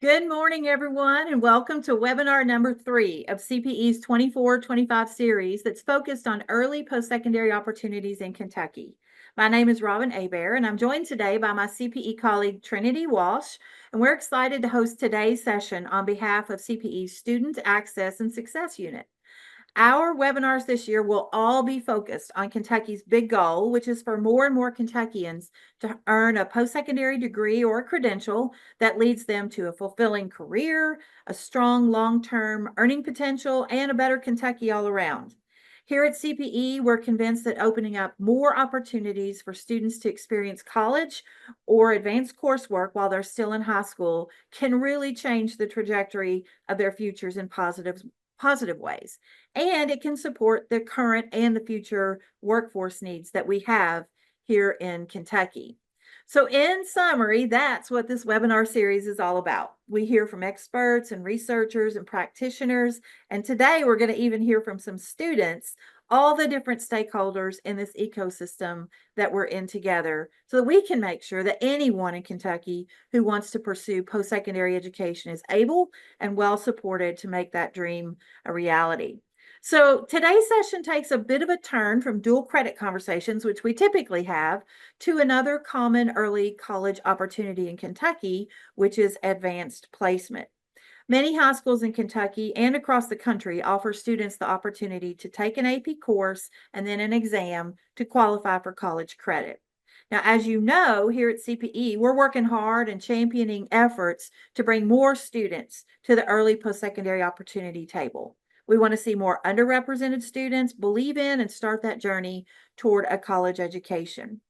Good morning, everyone, and welcome to webinar number 3 of CPE's 24-25 series that's focused on early post-secondary opportunities in Kentucky. My name is Robin Hebert, and I'm joined today by my CPE colleague, Trinity Walsh, and we're excited to host today's session on behalf of CPE's Student Access and Success Unit. Our webinars this year will all be focused on Kentucky's big goal, which is for more and more Kentuckians to earn a post-secondary degree or credential that leads them to a fulfilling career, a strong long-term earning potential, and a better Kentucky all around. Here at CPE, we're convinced that opening up more opportunities for students to experience college or advanced coursework while they're still in high school can really change the trajectory of their futures in positive ways. And it can support the current and the future workforce needs that we have here in Kentucky. So in summary, that's what this webinar series is all about. We hear from experts and researchers and practitioners, and today we're going to even hear from some students, all the different stakeholders in this ecosystem that we're in together, so that we can make sure that anyone in Kentucky who wants to pursue post-secondary education is able and well supported to make that dream a reality. So today's session takes a bit of a turn from dual credit conversations, which we typically have, to another common early college opportunity in Kentucky, which is advanced placement. Many high schools in Kentucky and across the country offer students the opportunity to take an AP course and then an exam to qualify for college credit. Now, as you know, here at CPE, we're working hard and championing efforts to bring more students to the early post-secondary opportunity table. We want to see more underrepresented students believe in and start that journey toward a college education.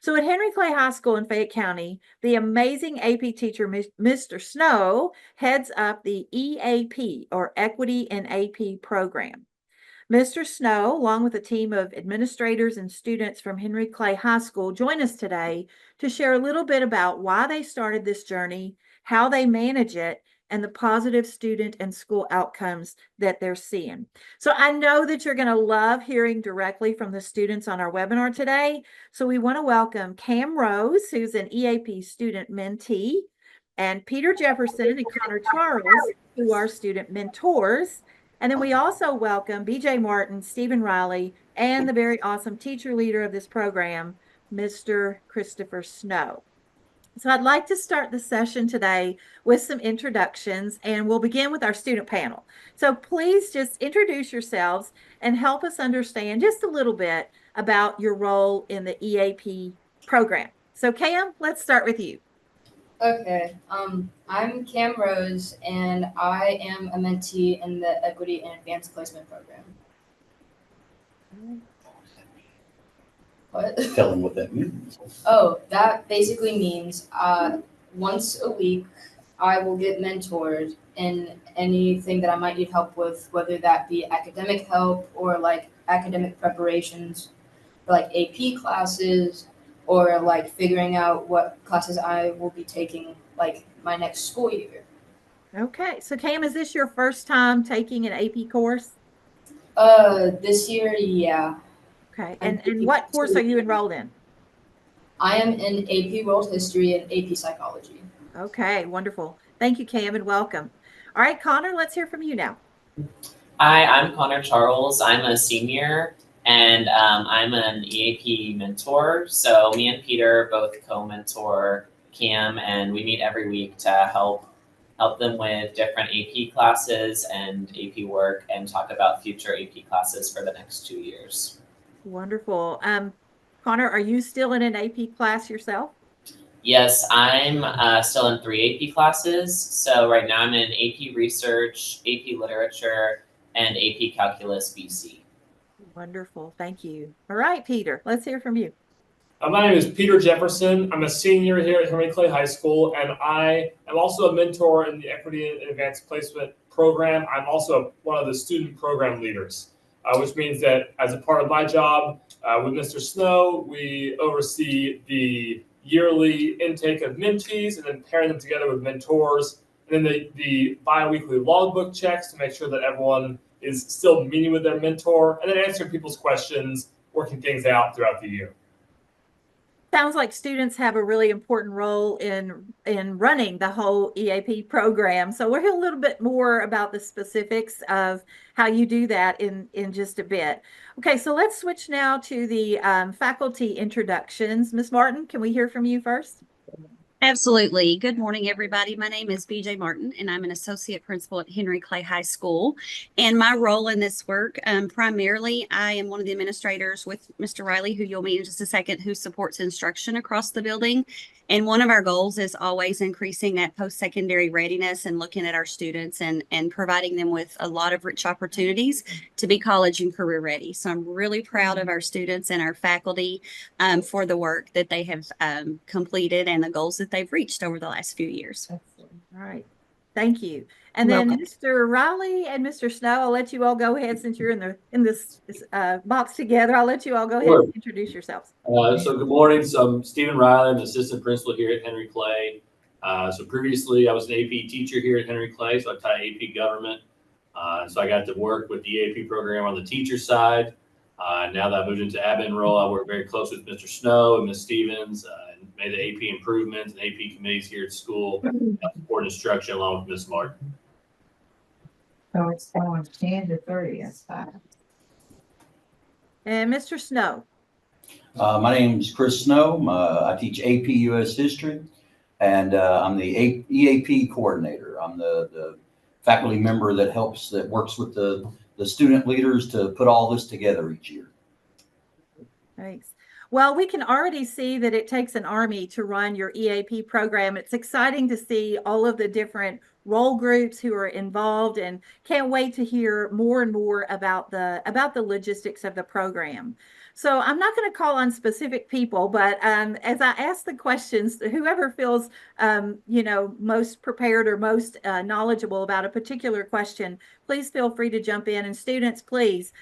So at Henry Clay High School in Fayette County, the amazing AP teacher, Mr. Snow, heads up the EAP, or Equity in AP program. Mr. Snow, along with a team of administrators and students from Henry Clay High School, join us today to share a little bit about why they started this journey, how they manage it, and the positive student and school outcomes that they're seeing. So I know that you're going to love hearing directly from the students on our webinar today. So we want to welcome Cam Rose, who's an EAP student mentee, and Peter Jefferson and Connor Charles, who are student mentors. And then we also welcome BJ Martin, Stephen Riley, and the very awesome teacher leader of this program, Mr. Christopher Snow. So I'd like to start the session today with some introductions, and we'll begin with our student panel. So please just introduce yourselves and help us understand just a little bit about your role in the EAP program. So Cam, let's start with you. Okay, I'm Cam Rose, and I am a mentee in the Equity and Advanced Placement Program. What? Tell them what that means. Oh, that basically means once a week I will get mentored in anything that I might need help with, whether that be academic help or like academic preparations for like AP classes or like figuring out what classes I will be taking like my next school year. Okay, so Cam, is this your first time taking an AP course? This year, yeah. Okay, and what course are you enrolled in? I am in AP World History and AP Psychology. Okay, wonderful. Thank you, Cam, and welcome. All right, Connor, let's hear from you now. Hi, I'm Connor Charles. I'm a senior and I'm an EAP mentor. So me and Peter both co-mentor Cam, and we meet every week to help them with different AP classes and AP work and talk about future AP classes for the next 2 years. Wonderful. Connor, are you still in an AP class yourself? Yes, I'm still in 3 AP classes. So right now I'm in AP Research, AP Literature, and AP Calculus BC. Wonderful. Thank you. All right, Peter, let's hear from you. My name is Peter Jefferson. I'm a senior here at Henry Clay High School, and I am also a mentor in the Equity and Advanced Placement program. I'm also one of the student program leaders, which means that as a part of my job with Mr. Snow, we oversee the yearly intake of mentees and then pairing them together with mentors, and then the bi-weekly logbook checks to make sure that everyone is still meeting with their mentor, and then answering people's questions, working things out throughout the year. sounds like students have a really important role in running the whole EAP program. So we'll hear a little bit more about the specifics of how you do that in just a bit. Okay, so let's switch now to the faculty introductions. Ms. Martin, can we hear from you first? Absolutely. Good morning, everybody. My name is BJ Martin, and I'm an associate principal at Henry Clay High School. And my role in this work, primarily, I am one of the administrators with Mr. Riley, who you'll meet in just a second, who supports instruction across the building. And one of our goals is always increasing that post-secondary readiness and looking at our students and providing them with a lot of rich opportunities to be college and career ready. So I'm really proud of our students and our faculty for the work that they have completed and the goals that they've reached over the last few years. All right. Thank you. And then Welcome. Mr. Riley and Mr. Snow, I'll let you all go ahead since you're in this box together. I'll let you all go ahead and introduce yourselves. So good morning. So I'm Stephen Riley. I'm an assistant principal here at Henry Clay. So previously I was an AP teacher here at Henry Clay. So I taught AP government. So I got to work with the AP program on the teacher side. Now that I moved into admin role, I work very close with Mr. Snow and Ms. Stevens and made the AP improvements and AP committees here at school, support instruction along with Ms. Martin. So it's going 10 to 30, that's fine. And Mr. Snow. My name is Chris Snow. I teach AP US History, and I'm the EAP coordinator. I'm the faculty member that works with the student leaders to put all this together each year. Thanks. Well, we can already see that it takes an army to run your EAP program. It's exciting to see all of the different role groups who are involved, and can't wait to hear more and more about the logistics of the program. So I'm not going to call on specific people, but as I ask the questions, whoever feels most prepared or most knowledgeable about a particular question, please feel free to jump in. And students, please,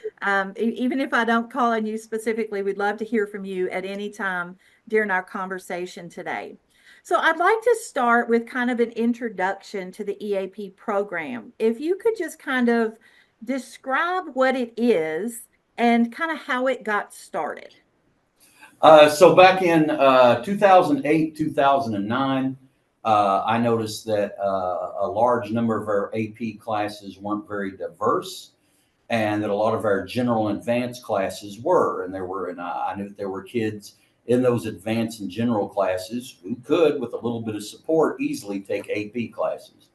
even if I don't call on you specifically, we'd love to hear from you at any time during our conversation today. So I'd like to start with kind of an introduction to the EAP program. If you could just kind of describe what it is and kind of how it got started. So back in 2008, 2009, I noticed that a large number of our AP classes weren't very diverse, and that a lot of our general and advanced classes were. And I knew that there were kids in those advanced and general classes who could, with a little bit of support, easily take AP classes.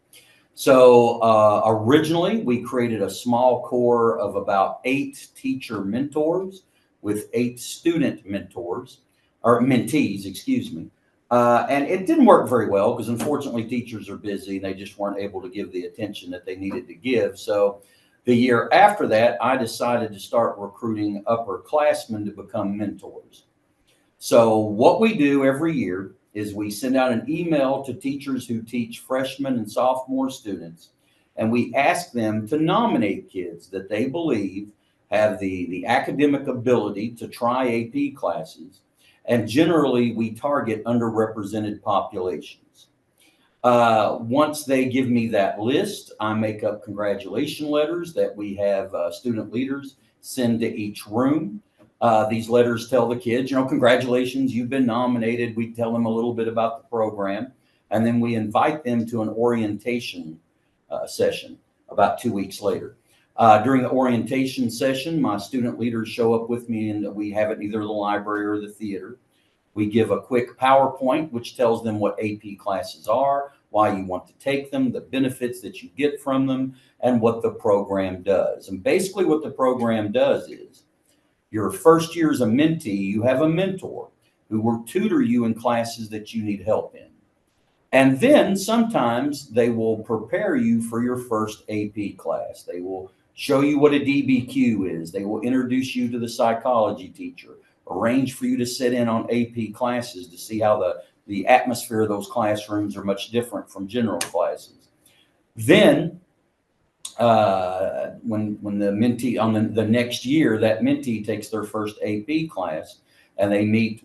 So originally, we created a small core of about 8 teacher mentors with 8 student mentors, or mentees, excuse me. And it didn't work very well because unfortunately teachers are busy and they just weren't able to give the attention that they needed to give. So the year after that, I decided to start recruiting upperclassmen to become mentors. So what we do every year is we send out an email to teachers who teach freshman and sophomore students, and we ask them to nominate kids that they believe have the academic ability to try AP classes. And generally, we target underrepresented populations. Once they give me that list, I make up congratulation letters that we have student leaders send to each room. These letters tell the kids, congratulations, you've been nominated. We tell them a little bit about the program, and then we invite them to an orientation session about 2 weeks later. During the orientation session, my student leaders show up with me, and we have it in either the library or the theater. We give a quick PowerPoint, which tells them what AP classes are, why you want to take them, the benefits that you get from them, and what the program does. And basically what the program does is, your first year as a mentee, you have a mentor who will tutor you in classes that you need help in. And then sometimes they will prepare you for your first AP class. They will show you what a DBQ is. They will introduce you to the psychology teacher, arrange for you to sit in on AP classes to see how the atmosphere of those classrooms are much different from general classes. Then when the mentee on the next year, that mentee takes their first AP class, and they meet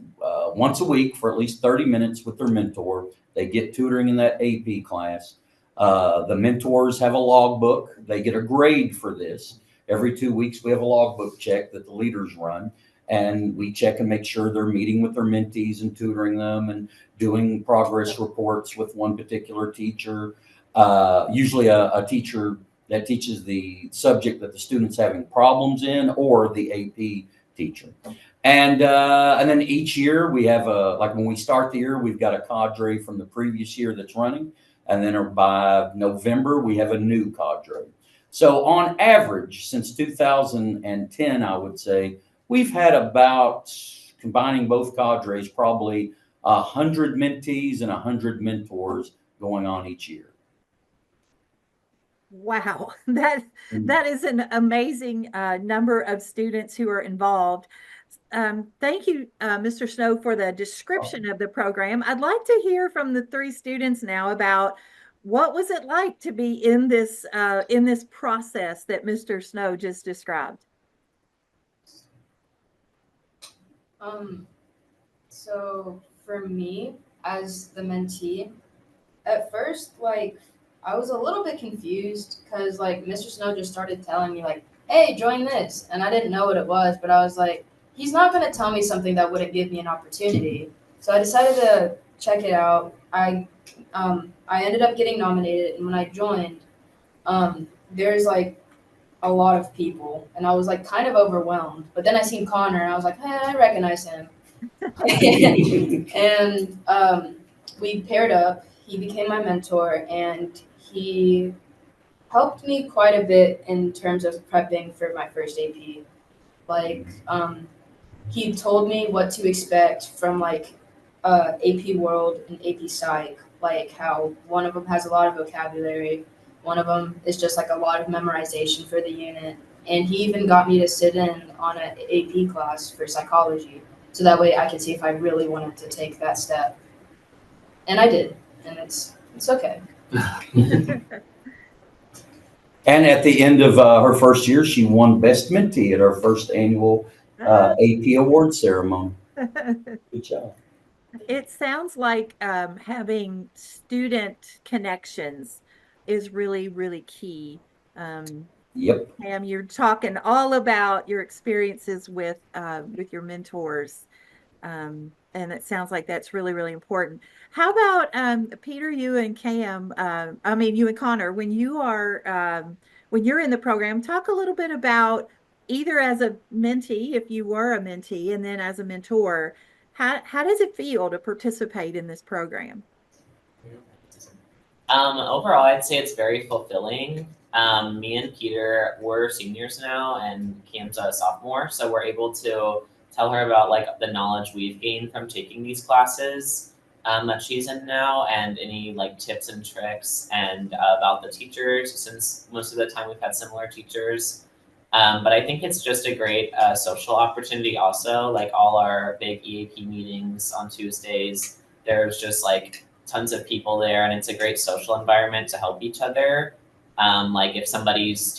once a week for at least 30 minutes with their mentor. They get tutoring in that AP class. The mentors have a logbook. They get a grade for this. Every 2 weeks, we have a logbook check that the leaders run. and we check and make sure they're meeting with their mentees and tutoring them and doing progress reports with one particular teacher. Usually a teacher that teaches the subject that the student's having problems in, or the AP teacher. And then each year we have like when we start the year, we've got a cadre from the previous year that's running. And then by November, we have a new cadre. So on average, since 2010, I would say, we've had about, combining both cadres, probably 100 mentees and 100 mentors going on each year. Wow, that is an amazing number of students who are involved. Thank you, Mr. Snow, for the description of the program. I'd like to hear from the three students now about what was it like to be in this process that Mr. Snow just described. So for me, as the mentee, at first, like, I was a little bit confused because, like, Mr. Snow just started telling me, like, hey, join this. And I didn't know what it was, but I was like, he's not going to tell me something that wouldn't give me an opportunity. So I decided to check it out. I ended up getting nominated, and when I joined, there's, like, a lot of people, and I was, like, kind of overwhelmed. But then I seen Connor, and I was like, hey, I recognize him. And we paired up. He became my mentor, and he helped me quite a bit in terms of prepping for my first AP. Like, he told me what to expect from, like, AP World and AP Psych, like how one of them has a lot of vocabulary, one of them is just like a lot of memorization for the unit, and he even got me to sit in on an AP class for psychology, so that way I could see if I really wanted to take that step. And I did, and it's okay. And at the end of her first year, she won Best Mentee at our first annual AP award ceremony. Good job. It sounds like having student connections is really, really key. Yep. Pam, you're talking all about your experiences with your mentors. And it sounds like that's really, really important. How about Peter, you and Cam, you and Connor, when you're in the program, talk a little bit about either as a mentee, if you were a mentee, and then as a mentor, how does it feel to participate in this program? Overall, I'd say it's very fulfilling. Me and Peter, we're seniors now, and Cam's a sophomore, so we're able to tell her about like the knowledge we've gained from taking these classes that she's in now, and any like tips and tricks, and about the teachers, since most of the time we've had similar teachers. But I think it's just a great social opportunity also, like all our big EAP meetings on Tuesdays, there's just like tons of people there, and it's a great social environment to help each other. Like if someone's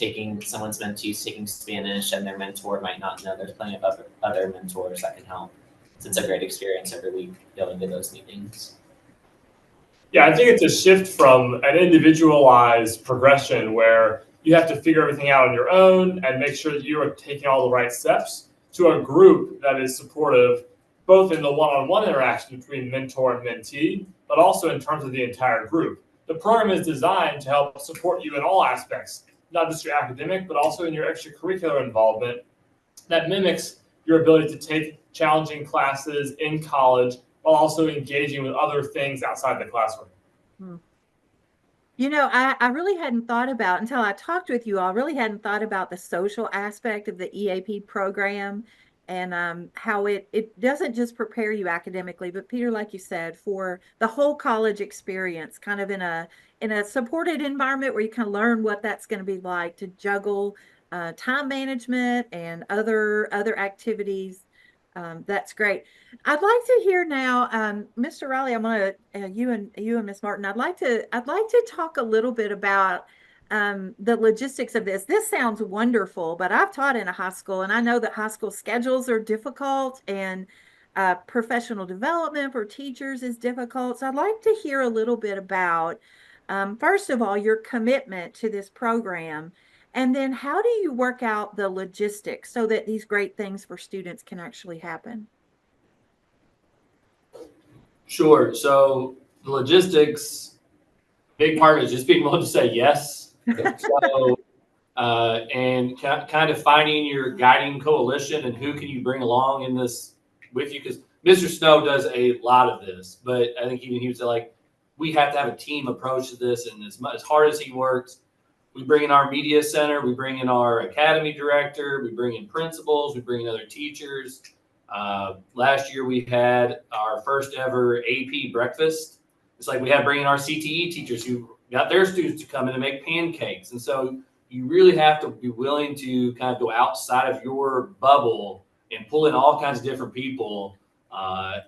mentee's taking Spanish and their mentor might not know, there's plenty of other mentors that can help. So it's a great experience every week going to those meetings. Yeah, I think it's a shift from an individualized progression where you have to figure everything out on your own and make sure that you are taking all the right steps, to a group that is supportive, both in the one-on-one interaction between mentor and mentee, but also in terms of the entire group. The program is designed to help support you in all aspects, not just your academic, but also in your extracurricular involvement that mimics your ability to take challenging classes in college while also engaging with other things outside the classroom. You know, I really hadn't thought about, until I talked with you all, I really hadn't thought about the social aspect of the EAP program, and how it doesn't just prepare you academically, but Peter, like you said, for the whole college experience, kind of in a supported environment where you can learn what that's going to be like to juggle time management and other activities. That's great. I'd like to hear now, Mr. Riley. I'm gonna you and Miss Martin. I'd like to talk a little bit about the logistics of this. This sounds wonderful, but I've taught in a high school, and I know that high school schedules are difficult, and professional development for teachers is difficult. So I'd like to hear a little bit about, first of all, your commitment to this program, And then how do you work out the logistics so that these great things for students can actually happen? Sure. So the logistics, big part is just being willing to say yes. So, and kind of finding your guiding coalition and who can you bring along in this with you, because Mr. Snow does a lot of this, but I think even he would say, like, we have to have a team approach to this, and as hard as he works, we bring in our media center, we bring in our academy director, we bring in principals, we bring in other teachers. Last year we had our first ever AP breakfast. It's like we had bringing our CTE teachers who got their students to come in and make pancakes. And so you really have to be willing to kind of go outside of your bubble and pull in all kinds of different people,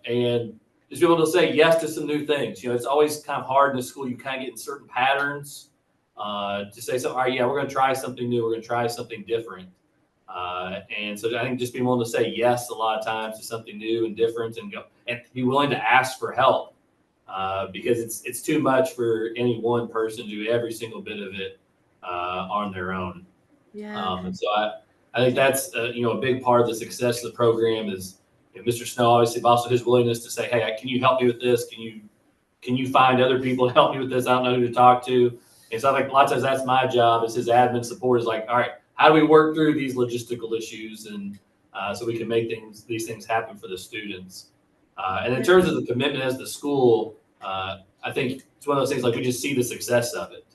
and just be able to say yes to some new things. You know, it's always kind of hard in the school. You kind of get in certain patterns, to say something, all right, yeah, we're going to try something new. We're going to try something different. And so I think just being willing to say yes a lot of times to something new and different, and go and be willing to ask for help, because it's too much for any one person to do every single bit of it on their own. Yeah. And so I think that's a big part of the success of the program is, Mr. Snow obviously, but also his willingness to say, hey, can you help me with this? Can you find other people to help me with this? I don't know who to talk to. And so I think a lot of times that's my job as his admin support, is like, all right, how do we work through these logistical issues, and so we can make these things happen for the students. And in terms of the commitment as the school, I think it's one of those things, like, we just see the success of it.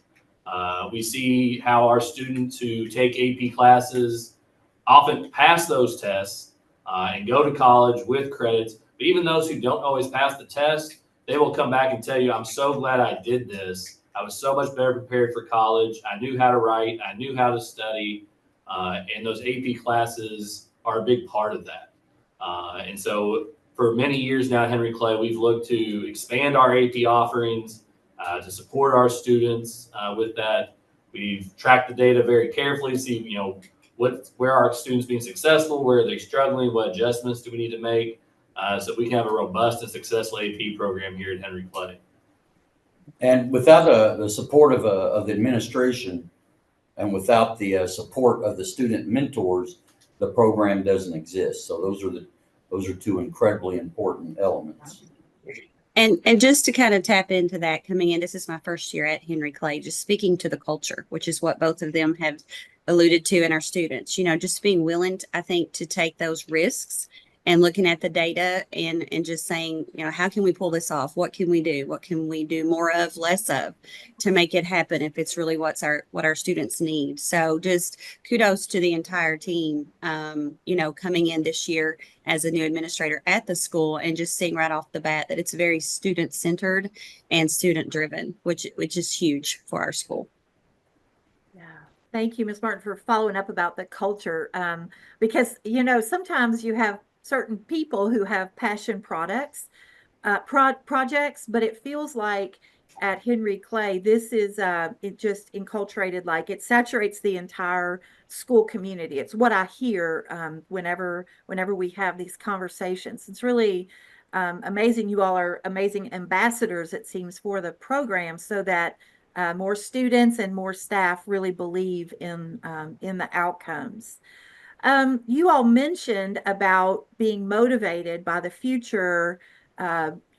We see how our students who take AP classes often pass those tests and go to college with credits. But even those who don't always pass the test, they will come back and tell you, I'm so glad I did this. I was so much better prepared for college. I knew how to write. I knew how to study. And those AP classes are a big part of that. And so for many years now at Henry Clay, we've looked to expand our AP offerings to support our students with that. We've tracked the data very carefully to see, where are our students being successful, where are they struggling, what adjustments do we need to make, so we can have a robust and successful AP program here at Henry Clay. And without the support of the administration, and without the support of the student mentors, the program doesn't exist. So those are two incredibly important elements. And just to kind of tap into that, coming in, this is my first year at Henry Clay, just speaking to the culture, which is what both of them have alluded to, in our students, just being willing, I think, to take those risks and looking at the data and just saying, how can we pull this off? What can we do? What can we do more of, less of, to make it happen if it's really what our students need? So just kudos to the entire team, coming in this year as a new administrator at the school, and just seeing right off the bat that it's very student-centered and student-driven, which is huge for our school. Yeah. Thank you, Ms. Martin, for following up about the culture. Because, sometimes you have certain people who have passion projects, but it feels like at Henry Clay, this is it just enculturated, like it saturates the entire school community. It's what I hear whenever we have these conversations. It's really amazing. You all are amazing ambassadors, it seems, for the program, so that more students and more staff really believe in the outcomes. You all mentioned about being motivated by the future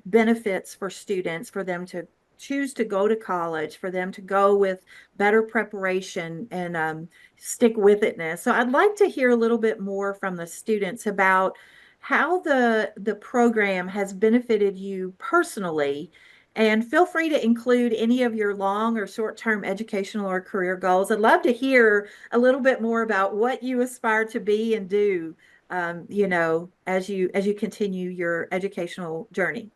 benefits for students, for them to choose to go to college, for them to go with better preparation and stick with itness. So I'd like to hear a little bit more from the students about how the program has benefited you personally. And feel free to include any of your long or short-term educational or career goals. I'd love to hear a little bit more about what you aspire to be and do, as you continue your educational journey.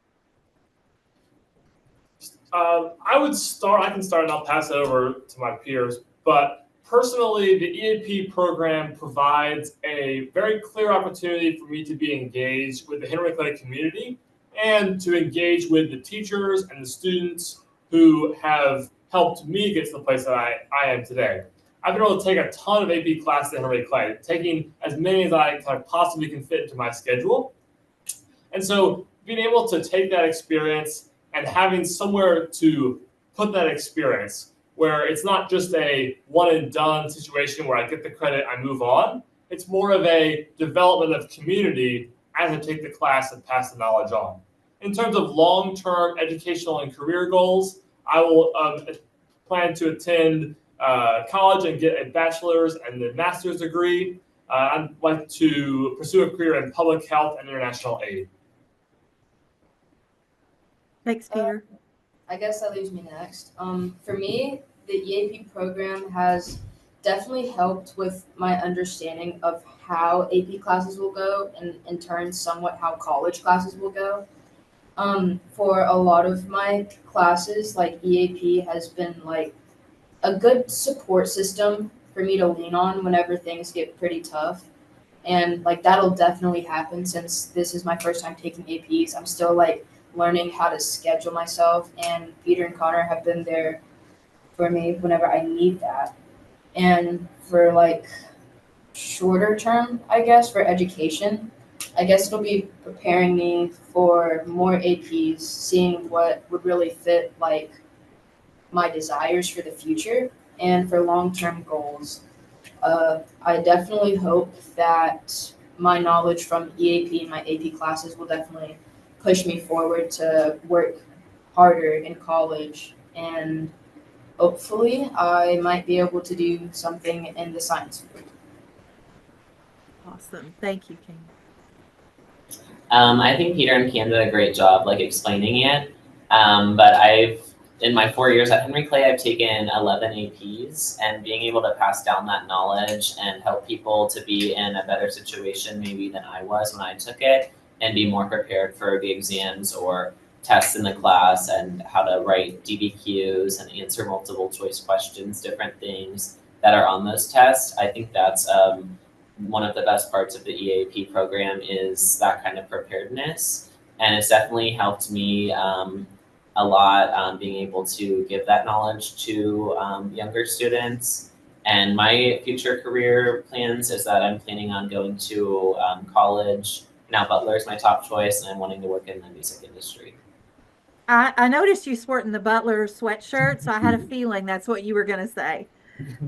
I can start and I'll pass it over to my peers. But personally, the EAP program provides a very clear opportunity for me to be engaged with the Henry Clay community, and to engage with the teachers and the students who have helped me get to the place that I am today. I've been able to take a ton of AP classes at Henry Clay, taking as many as I possibly can fit into my schedule. And so being able to take that experience and having somewhere to put that experience where it's not just a one and done situation where I get the credit, I move on. It's more of a development of community as I take the class and pass the knowledge on. In terms of long-term educational and career goals, I will plan to attend college and get a bachelor's and a master's degree. I'd like to pursue a career in public health and international aid. Thanks, Peter. I guess that leaves me next. For me, the EAP program has definitely helped with my understanding of how AP classes will go, and in turn, somewhat how college classes will go. For a lot of my classes, like EAP has been like a good support system for me to lean on whenever things get pretty tough. And like that'll definitely happen since this is my first time taking APs. I'm still like learning how to schedule myself, and Peter and Connor have been there for me whenever I need that. And for like shorter term, I guess, for education, I guess it'll be preparing me for more APs, seeing what would really fit like my desires for the future. And for long-term goals, I definitely hope that my knowledge from EAP and my AP classes will definitely push me forward to work harder in college, and hopefully I might be able to do something in the science field. Awesome. Thank you, King. I think Peter and Cam did a great job like explaining it. But in my 4 years at Henry Clay, I've taken 11 APs, and being able to pass down that knowledge and help people to be in a better situation maybe than I was when I took it, and be more prepared for the exams or tests in the class, and how to write DBQs and answer multiple choice questions, different things that are on those tests. I think that's one of the best parts of the EAP program, is that kind of preparedness. And it's definitely helped me a lot, being able to give that knowledge to younger students. And my future career plans is that I'm planning on going to college. Now Butler is my top choice, and I'm wanting to work in the music industry. I noticed you sporting the Butler sweatshirt, so I had a feeling that's what you were going to say.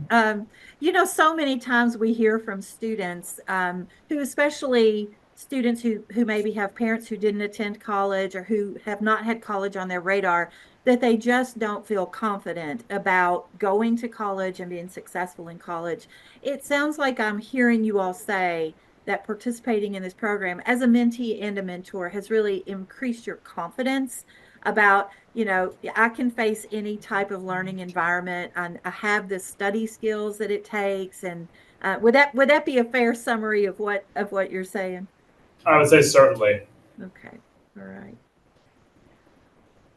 So many times we hear from students who, especially students who maybe have parents who didn't attend college or who have not had college on their radar, that they just don't feel confident about going to college and being successful in college. It sounds like I'm hearing you all say that participating in this program as a mentee and a mentor has really increased your confidence about, I can face any type of learning environment, and I have the study skills that it takes. And would that be a fair summary of what you're saying? I would say certainly. Okay. All right.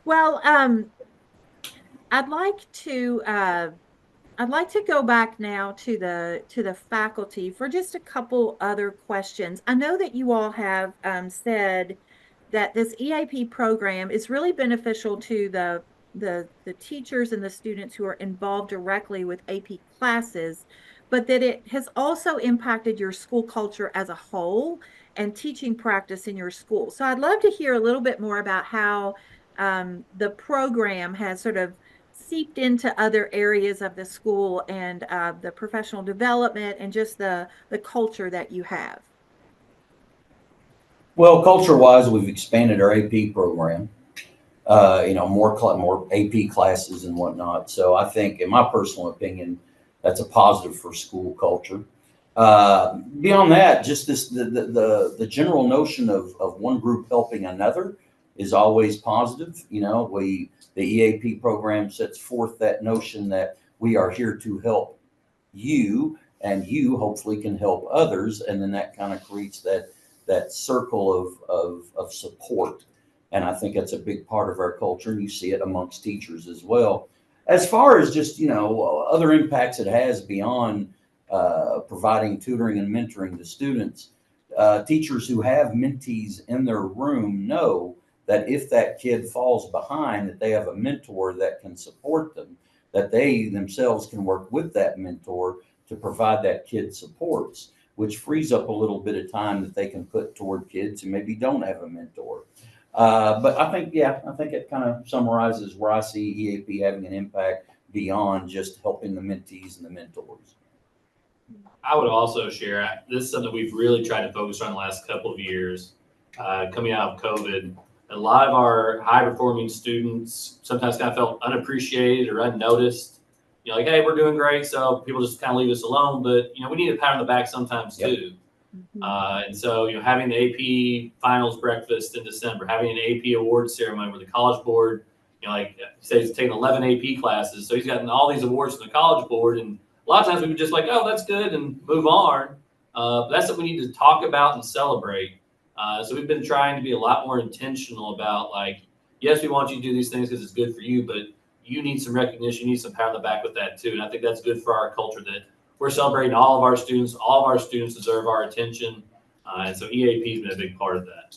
Well, I'd like to go back now to the faculty for just a couple other questions. I know that you all have said that this EAP program is really beneficial to the teachers and the students who are involved directly with AP classes, but that it has also impacted your school culture as a whole and teaching practice in your school. So I'd love to hear a little bit more about how the program has sort of seeped into other areas of the school and the professional development and just the culture that you have. Well, culture-wise, we've expanded our AP program, more AP classes and whatnot. So I think, in my personal opinion, that's a positive for school culture. Beyond that, just the general notion of one group helping another is always positive. The EAP program sets forth that notion that we are here to help you, and you hopefully can help others, and then that kind of creates that circle of support. And I think that's a big part of our culture, and you see it amongst teachers as well. As far as just, other impacts it has beyond providing tutoring and mentoring to students, teachers who have mentees in their room know that if that kid falls behind, that they have a mentor that can support them, that they themselves can work with that mentor to provide that kid supports, which frees up a little bit of time that they can put toward kids who maybe don't have a mentor. But I think it kind of summarizes where I see EAP having an impact beyond just helping the mentees and the mentors. I would also share, this is something we've really tried to focus on the last couple of years, coming out of COVID. A lot of our high performing students sometimes kind of felt unappreciated or unnoticed. You know, like, hey, we're doing great, so people just kind of leave us alone. But, you know, we need a pat on the back sometimes too. And so, you know, having the AP finals breakfast in December, having an AP awards ceremony where the College Board, you know, like, say he's taking 11 AP classes, so he's gotten all these awards from the College Board, and a lot of times we would just like, oh, that's good, and move on. But that's what we need to talk about and celebrate. So we've been trying to be a lot more intentional about, like, yes, we want you to do these things because it's good for you, but you need some recognition, you need some pat on the back with that too. And I think that's good for our culture that we're celebrating all of our students. All of our students deserve our attention. And so EAP has been a big part of that.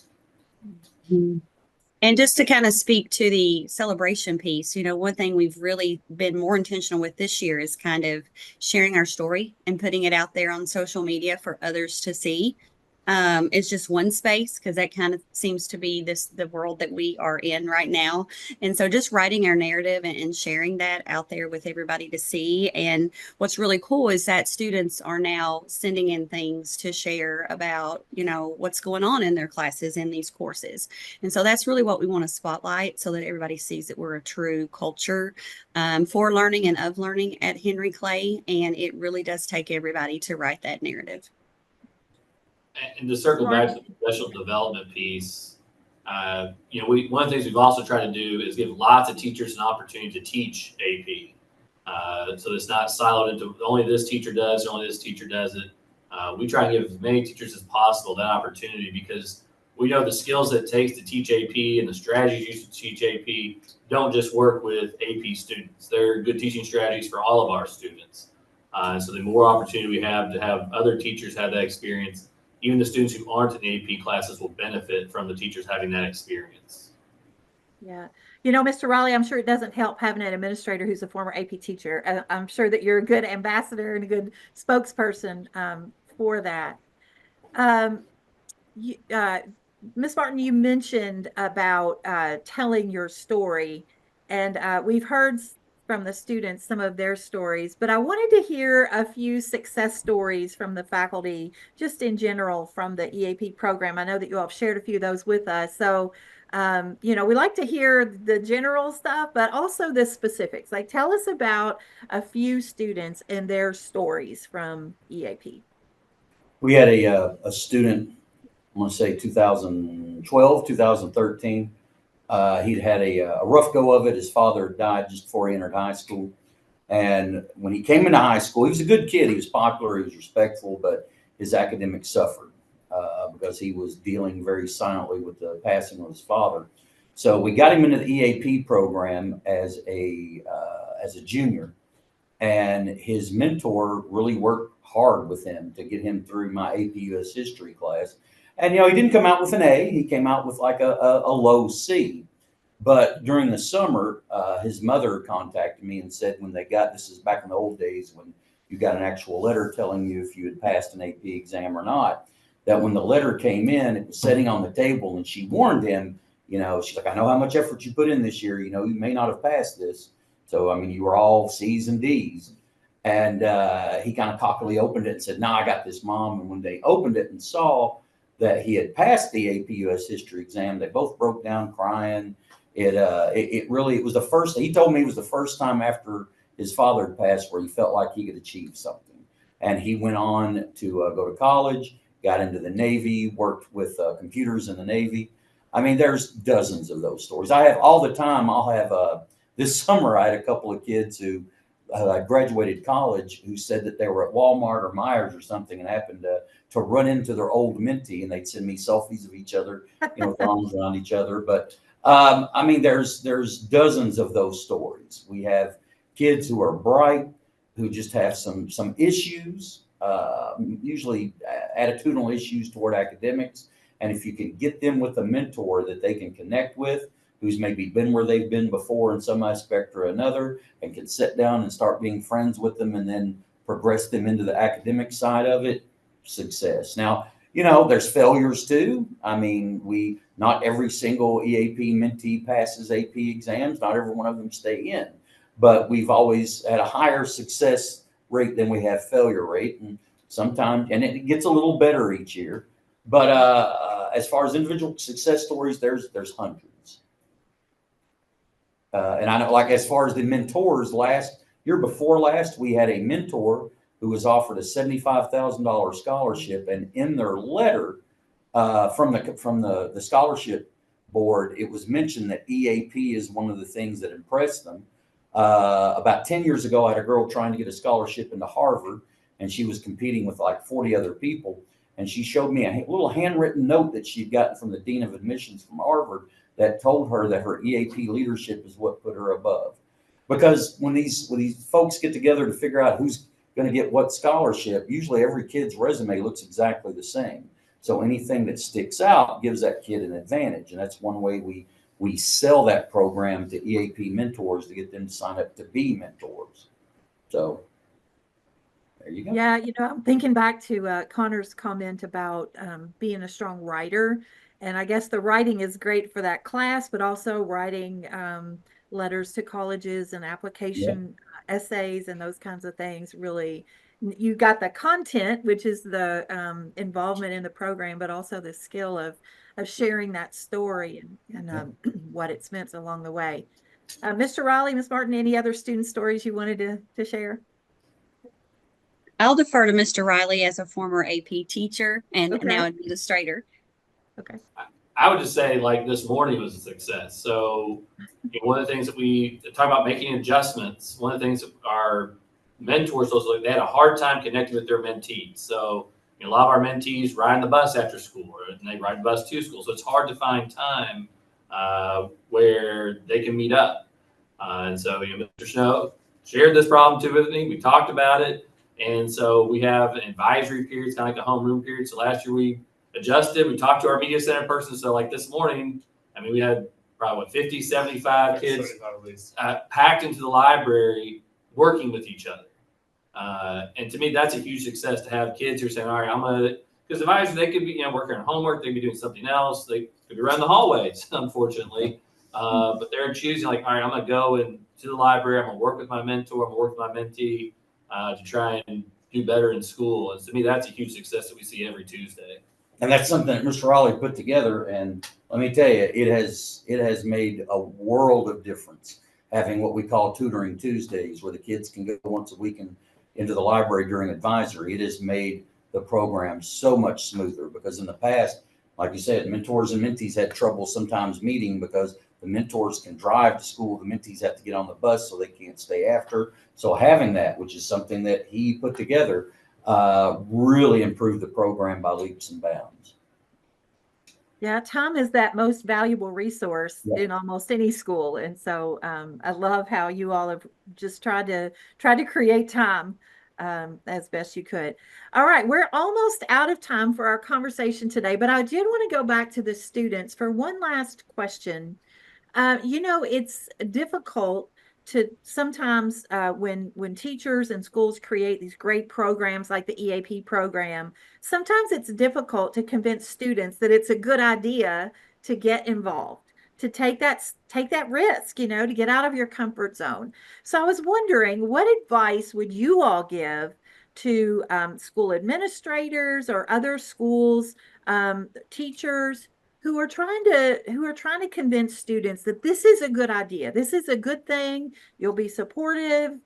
And just to kind of speak to the celebration piece, you know, one thing we've really been more intentional with this year is kind of sharing our story and putting it out there on social media for others to see. It's just one space because that kind of seems to be the world that we are in right now. And so just writing our narrative and sharing that out there with everybody to see. And what's really cool is that students are now sending in things to share about, you know, what's going on in their classes in these courses. And so that's really what we want to spotlight so that everybody sees that we're a true culture for learning and of learning at Henry Clay. And it really does take everybody to write that narrative. And to circle back to the professional development piece, you know, one of the things we've also tried to do is give lots of teachers an opportunity to teach AP. So it's not siloed into only this teacher does, only this teacher does it. We try and give as many teachers as possible that opportunity because we know the skills that it takes to teach AP and the strategies used to teach AP don't just work with AP students. They're good teaching strategies for all of our students. So the more opportunity we have to have other teachers have that experience, even the students who aren't in AP classes will benefit from the teachers having that experience. Yeah. You know, Mr. Riley, I'm sure it doesn't help having an administrator who's a former AP teacher. I'm sure that you're a good ambassador and a good spokesperson for that. Ms. Martin, you mentioned about telling your story, and we've heard from the students some of their stories, but I wanted to hear a few success stories from the faculty, just in general from the EAP program. I know that you all have shared a few of those with us. So, you know, we like to hear the general stuff, but also the specifics. Like, tell us about a few students and their stories from EAP. We had a student, I want to say 2012, 2013. He'd had a rough go of it. His father died just before he entered high school. And when he came into high school, he was a good kid. He was popular. He was respectful, but his academics suffered because he was dealing very silently with the passing of his father. So we got him into the EAP program as a junior. And his mentor really worked hard with him to get him through my AP US history class. And, you know, he didn't come out with an A. He came out with like a low C. But during the summer, his mother contacted me and said when they got, this is back in the old days when you got an actual letter telling you if you had passed an AP exam or not, that when the letter came in, it was sitting on the table and she warned him, you know, she's like, I know how much effort you put in this year. You know, you may not have passed this. So, I mean, you were all C's and D's. And he kind of cockily opened it and said, no, I got this, Mom. And when they opened it and saw that he had passed the AP US history exam, they both broke down crying. It was the first, he told me it was the first time after his father had passed where he felt like he could achieve something. And he went on to go to college, got into the Navy, worked with computers in the Navy. I mean, there's dozens of those stories. I have all the time. I'll have, this summer, I had a couple of kids who graduated college who said that they were at Walmart or Myers or something and happened to run into their old mentee, and they'd send me selfies of each other, you know, with arms around each other. But I mean, there's dozens of those stories. We have kids who are bright, who just have some issues, usually attitudinal issues toward academics. And if you can get them with a mentor that they can connect with, who's maybe been where they've been before in some aspect or another, and can sit down and start being friends with them and then progress them into the academic side of it, success. Now, you know, there's failures too. I mean, not every single EAP mentee passes AP exams. Not every one of them stay in. but we've always had a higher success rate than we have failure rate. And sometimes, and it gets a little better each year. But as far as individual success stories, there's hundreds. And I know, like, as far as the mentors, year before last, we had a mentor who was offered a $75,000 scholarship, and in their letter from the scholarship board, it was mentioned that EAP is one of the things that impressed them. About 10 years ago, I had a girl trying to get a scholarship into Harvard, and she was competing with like 40 other people. And she showed me a little handwritten note that she'd gotten from the dean of admissions from Harvard that told her that her EAP leadership is what put her above. Because when these folks get together to figure out who's going to get what scholarship, usually every kid's resume looks exactly the same. So anything that sticks out gives that kid an advantage. And that's one way we sell that program to EAP mentors to get them to sign up to be mentors. So there you go. Yeah, I'm thinking back to Connor's comment about being a strong writer. And I guess the writing is great for that class, but also writing letters to colleges and application essays and those kinds of things. Really, you got the content, which is the involvement in the program, but also the skill of sharing that story and what it's meant along the way. Mr. Riley, Ms. Martin, any other student stories you wanted to share? I'll defer to Mr. Riley as a former AP teacher and Okay. now administrator. Okay. I would just say, like, this morning was a success. So one of the things that we talk about making adjustments, one of the things that our mentors, they had a hard time connecting with their mentees. So a lot of our mentees ride the bus after school, and they ride the bus to school. So it's hard to find time where they can meet up. And so Mr. Snow shared this problem too with me. We talked about it. And so we have an advisory period, it's kind of like a homeroom period. So last year we adjusted, we talked to our media center person. So like this morning, we had probably 50, 75 kids 75 at least. packed into the library working with each other. And to me, that's a huge success to have kids who are saying, all right, because advisors, they could be, working on homework, they could be doing something else. They could be running the hallways, unfortunately. But they're choosing like, all right, I'm going to go to the library. I'm going to work with my mentor. I'm going to work with my mentee to try and do better in school. And to me, that's a huge success that we see every Tuesday. And that's something that Mr. Raleigh put together. And let me tell you, it has made a world of difference having what we call Tutoring Tuesdays, where the kids can go once a week into the library during advisory. It has made the program so much smoother, because in the past, like you said, mentors and mentees had trouble sometimes meeting because the mentors can drive to school. The mentees have to get on the bus, so they can't stay after. So having that, which is something that he put together, really improved the program by leaps and bounds. Yeah, time is that most valuable resource Yeah. in almost any school. And so I love how you all have just tried to create time as best you could. All right, we're almost out of time for our conversation today, but I did want to go back to the students for one last question. It's difficult to sometimes when teachers and schools create these great programs like the EAP program, sometimes it's difficult to convince students that it's a good idea to get involved, to take that risk, to get out of your comfort zone. So I was wondering, what advice would you all give to school administrators or other schools, teachers who are trying to convince students that this is a good idea. This is a good thing. You'll be supported,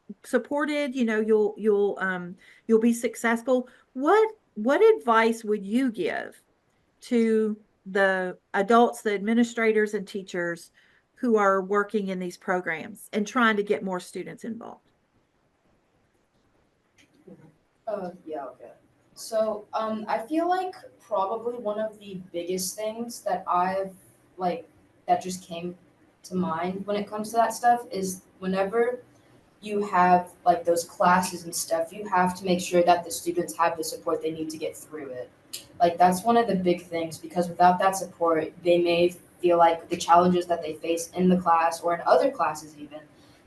you'll be successful. What advice would you give to the adults, the administrators and teachers who are working in these programs and trying to get more students involved? Okay. So I feel like probably one of the biggest things that that just came to mind when it comes to that stuff is whenever you have like those classes and stuff, you have to make sure that the students have the support they need to get through it. Like that's one of the big things, because without that support, they may feel like the challenges that they face in the class or in other classes even,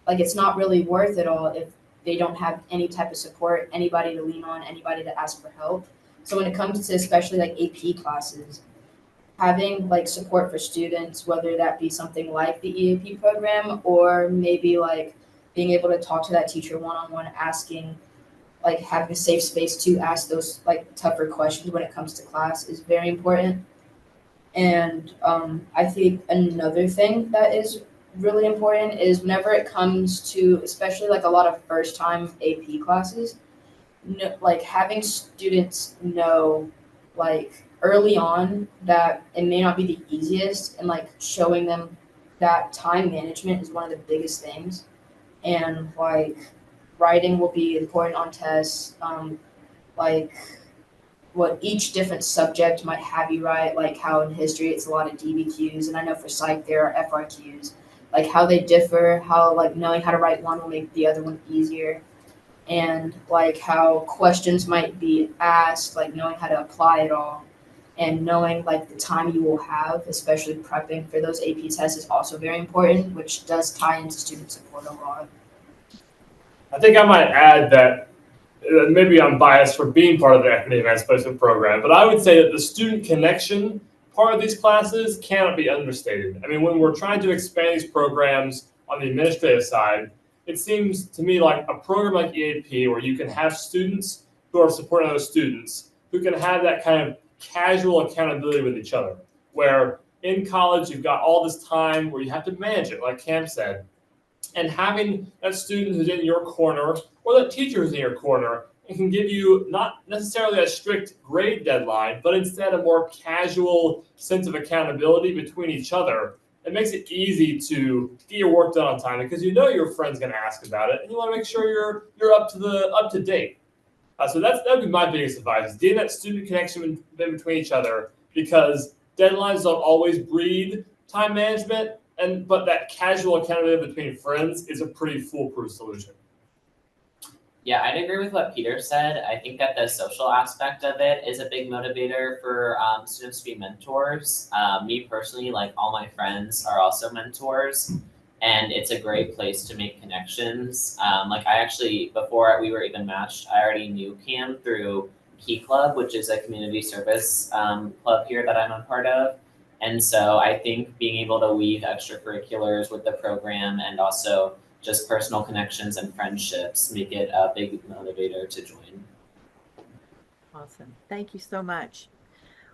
like it's not really worth it all if they don't have any type of support, anybody to lean on, anybody to ask for help. So when it comes to especially like AP classes, having like support for students, whether that be something like the EAP program or maybe like being able to talk to that teacher one-on-one, asking, like having a safe space to ask those like tougher questions when it comes to class is very important. And I think another thing that is really important is whenever it comes to, especially like a lot of first time AP classes, like having students know like early on that it may not be the easiest, and like showing them that time management is one of the biggest things. And like writing will be important on tests, like what each different subject might have you write, like how in history it's a lot of DBQs, and I know for psych there are FRQs, like how they differ, how like knowing how to write one will make the other one easier, and like how questions might be asked, like knowing how to apply it all, and knowing like the time you will have, especially prepping for those AP tests, is also very important, which does tie into student support a lot. I think I might add that maybe I'm biased for being part of the Equity Advanced Placement program, but I would say that the student connection part of these classes cannot be understated. I mean, when we're trying to expand these programs on the administrative side, it seems to me like a program like EAP, where you can have students who are supporting other students, who can have that kind of casual accountability with each other, where in college you've got all this time where you have to manage it, like Cam said, and having that student who's in your corner or that teacher who's in your corner and can give you not necessarily a strict grade deadline, but instead a more casual sense of accountability between each other. It makes it easy to get your work done on time because you know your friend's going to ask about it, and you want to make sure you're up to date. So that would be my biggest advice: is getting that student connection between each other, because deadlines don't always breed time management, but that casual accountability between friends is a pretty foolproof solution. Yeah, I'd agree with what Peter said. I think that the social aspect of it is a big motivator for students to be mentors. Me personally, like all my friends are also mentors, and it's a great place to make connections. Like I actually, before we were even matched, I already knew Cam through Key Club, which is a community service club here that I'm a part of. And so I think being able to weave extracurriculars with the program and also just personal connections and friendships make it a big motivator to join. Awesome. Thank you so much.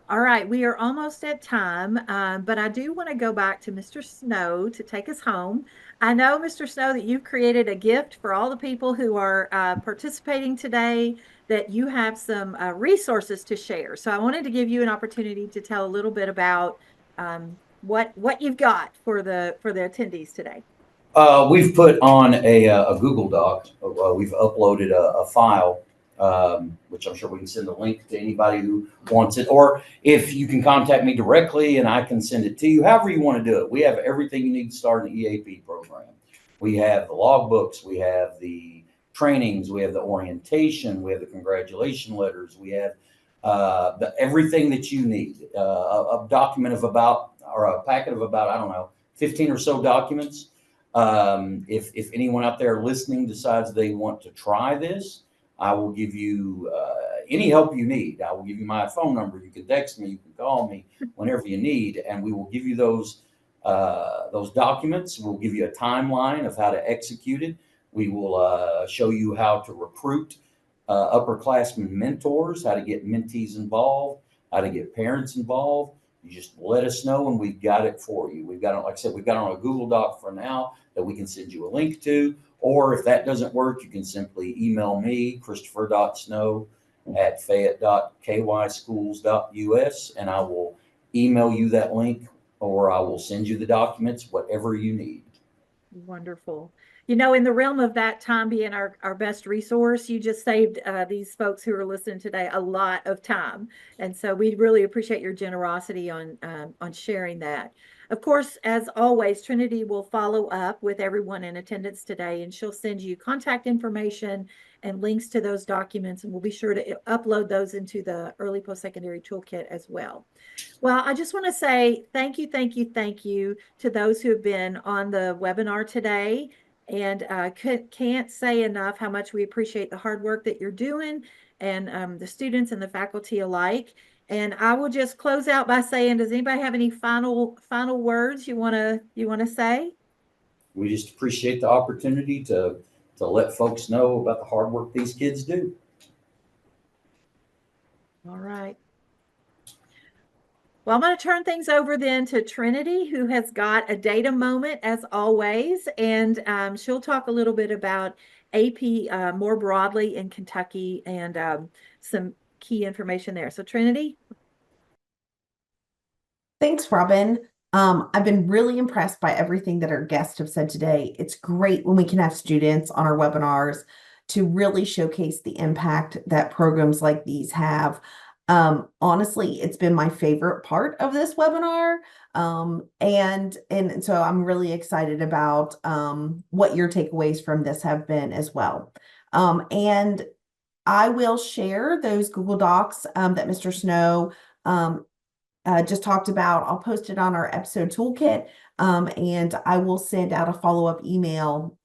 All right, we are almost at time, but I do want to go back to Mr. Snow to take us home. I know, Mr. Snow, that you've created a gift for all the people who are participating today, that you have some resources to share. So I wanted to give you an opportunity to tell a little bit about what you've got for the attendees today. We've put on a Google Doc. We've uploaded a file, which I'm sure we can send a link to anybody who wants it, or if you can contact me directly and I can send it to you, however you want to do it. We have everything you need to start an EAP program. We have the logbooks, we have the trainings, we have the orientation, we have the congratulation letters, we have everything that you need. A document of about, or a packet of about, I don't know, 15 or so documents. If anyone out there listening decides they want to try this, I will give you any help you need. I will give you my phone number. You can text me, you can call me whenever you need, and we will give you those documents. We'll give you a timeline of how to execute it. We will show you how to recruit upperclassmen mentors, how to get mentees involved, how to get parents involved. You just let us know and we've got it for you. We've got it, like I said, we've got it on a Google Doc for now that we can send you a link to. Or if that doesn't work, you can simply email me, christopher.snow@fayette.kyschools.us, and I will email you that link, or I will send you the documents, whatever you need. Wonderful. You know, in the realm of that time being our best resource, you just saved these folks who are listening today a lot of time. And so we really appreciate your generosity on sharing that. Of course, as always, Trinity will follow up with everyone in attendance today, and she'll send you contact information and links to those documents, and we'll be sure to upload those into the Early Post-Secondary Toolkit as well. Well, I just want to say thank you to those who have been on the webinar today. And can't say enough how much we appreciate the hard work that you're doing, and the students and the faculty alike. And I will just close out by saying, does anybody have any final words you want to say? we just appreciate the opportunity to let folks know about the hard work these kids do. All right. Well, I'm going to turn things over then to Trinity, who has got a data moment as always, and she'll talk a little bit about AP more broadly in Kentucky and some key information there. So Trinity. Thanks, Robin. I've been really impressed by everything that our guests have said today. It's great when we can have students on our webinars to really showcase the impact that programs like these have. Honestly, it's been my favorite part of this webinar. And so I'm really excited about what your takeaways from this have been as well. And I will share those Google Docs that Mr. Snow just talked about. I'll post it on our episode toolkit, and I will send out a follow-up email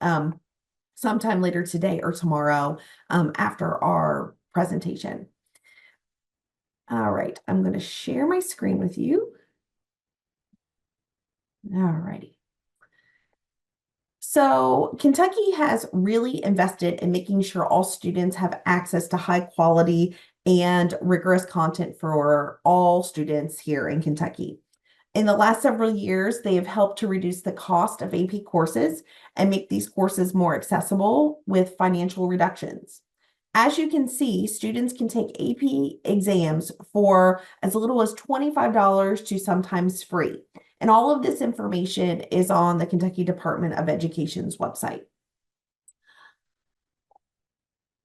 sometime later today or tomorrow after our presentation. All right, I'm going to share my screen with you. All righty. So Kentucky has really invested in making sure all students have access to high quality and rigorous content for all students here in Kentucky. In the last several years, they have helped to reduce the cost of AP courses and make these courses more accessible with financial reductions. As you can see, students can take AP exams for as little as $25 to sometimes free. And all of this information is on the Kentucky Department of Education's website.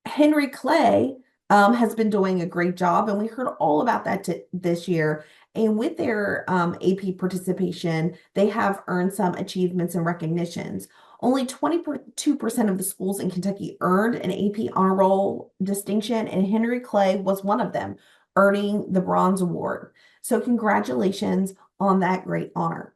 Henry Clay has been doing a great job, and we heard all about that this year. And with their AP participation, they have earned some achievements and recognitions. Only 22% of the schools in Kentucky earned an AP honor roll distinction, and Henry Clay was one of them, earning the Bronze Award. So congratulations on that great honor.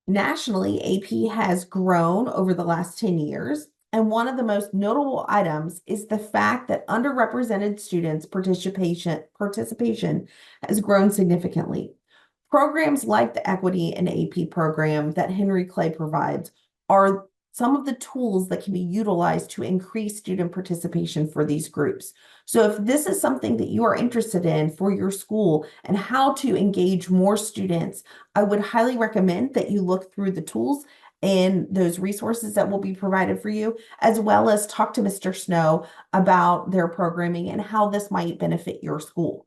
Nationally, AP has grown over the last 10 years. And one of the most notable items is the fact that underrepresented students' participation has grown significantly. Programs like the Equity and AP program that Henry Clay provides are some of the tools that can be utilized to increase student participation for these groups. So if this is something that you are interested in for your school and how to engage more students, I would highly recommend that you look through the tools and those resources that will be provided for you, as well as talk to Mr. Snow about their programming and how this might benefit your school.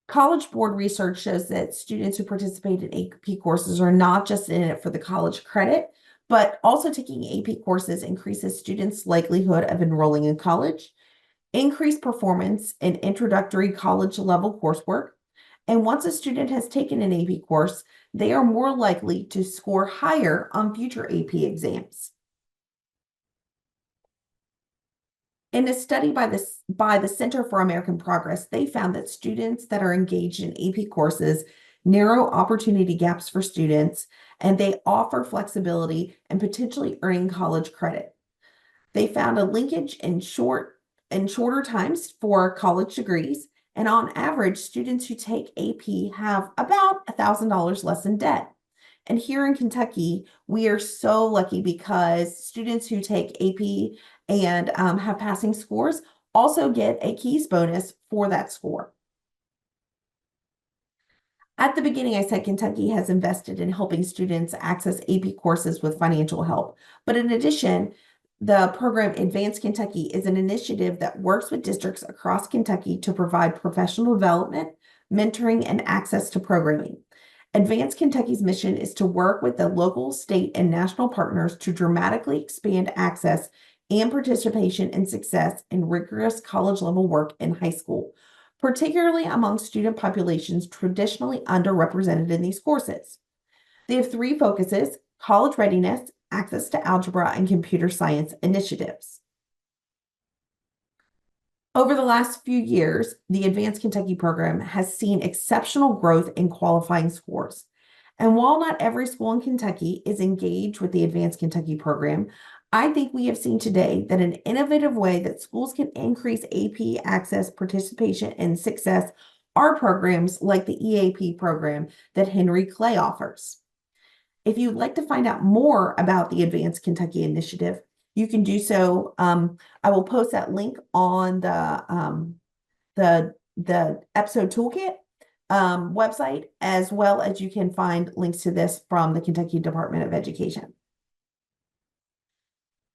College Board research shows that students who participate in AP courses are not just in it for the college credit, but also taking AP courses increases students' likelihood of enrolling in college, increased performance in introductory college level coursework, and once a student has taken an AP course, they are more likely to score higher on future AP exams. In a study by the Center for American Progress, they found that students that are engaged in AP courses narrow opportunity gaps for students, and they offer flexibility and potentially earning college credit. They found a linkage in shorter times for college degrees, and on average, students who take AP have about $1,000 less in debt. And here in Kentucky, we are so lucky because students who take AP and have passing scores also get a KEYS bonus for that score. At the beginning, I said Kentucky has invested in helping students access AP courses with financial help. But in addition, the program Advanced Kentucky is an initiative that works with districts across Kentucky to provide professional development, mentoring, and access to programming. Advanced Kentucky's mission is to work with the local, state, and national partners to dramatically expand access and participation and success in rigorous college-level work in high school, particularly among student populations traditionally underrepresented in these courses. They have three focuses: college readiness, access to algebra, and computer science initiatives. Over the last few years, the Advanced Kentucky program has seen exceptional growth in qualifying scores. And while not every school in Kentucky is engaged with the Advanced Kentucky program, I think we have seen today that an innovative way that schools can increase AP access, participation, and success are programs like the EAP program that Henry Clay offers. If you'd like to find out more about the Advanced Kentucky Initiative, you can do so. I will post that link on the episode toolkit website, as well as you can find links to this from the Kentucky Department of Education.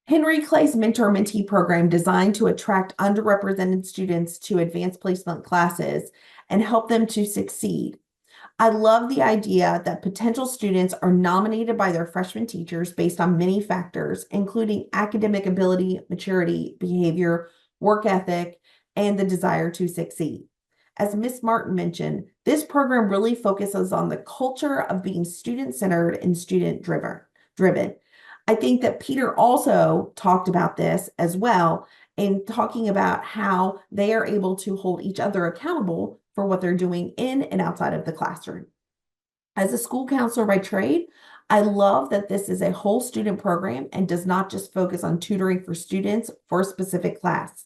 Henry Clay's mentor-mentee program designed to attract underrepresented students to advanced placement classes and help them to succeed. I love the idea that potential students are nominated by their freshman teachers based on many factors, including academic ability, maturity, behavior, work ethic, and the desire to succeed. As Ms. Martin mentioned, this program really focuses on the culture of being student-centered and student-driven. I think that Peter also talked about this as well in talking about how they are able to hold each other accountable for what they're doing in and outside of the classroom. As a school counselor by trade, I love that this is a whole student program and does not just focus on tutoring for students for a specific class.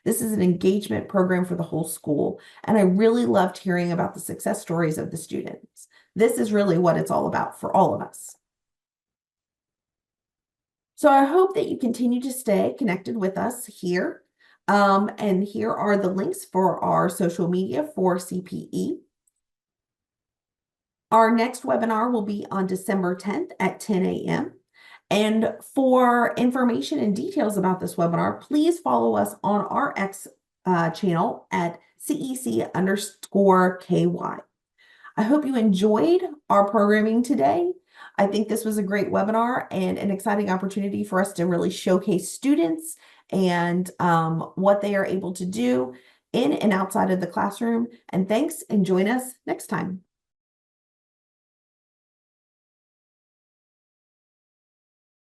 This is an engagement program for the whole school, and I really loved hearing about the success stories of the students. This is really what it's all about for all of us. So I hope that you continue to stay connected with us here. And here are the links for our social media for CPE. Our next webinar will be on December 10th at 10 a.m. And for information and details about this webinar, please follow us on our X channel at CEC_KY. I hope you enjoyed our programming today. I think this was a great webinar and an exciting opportunity for us to really showcase students and what they are able to do in and outside of the classroom. And thanks, and join us next time.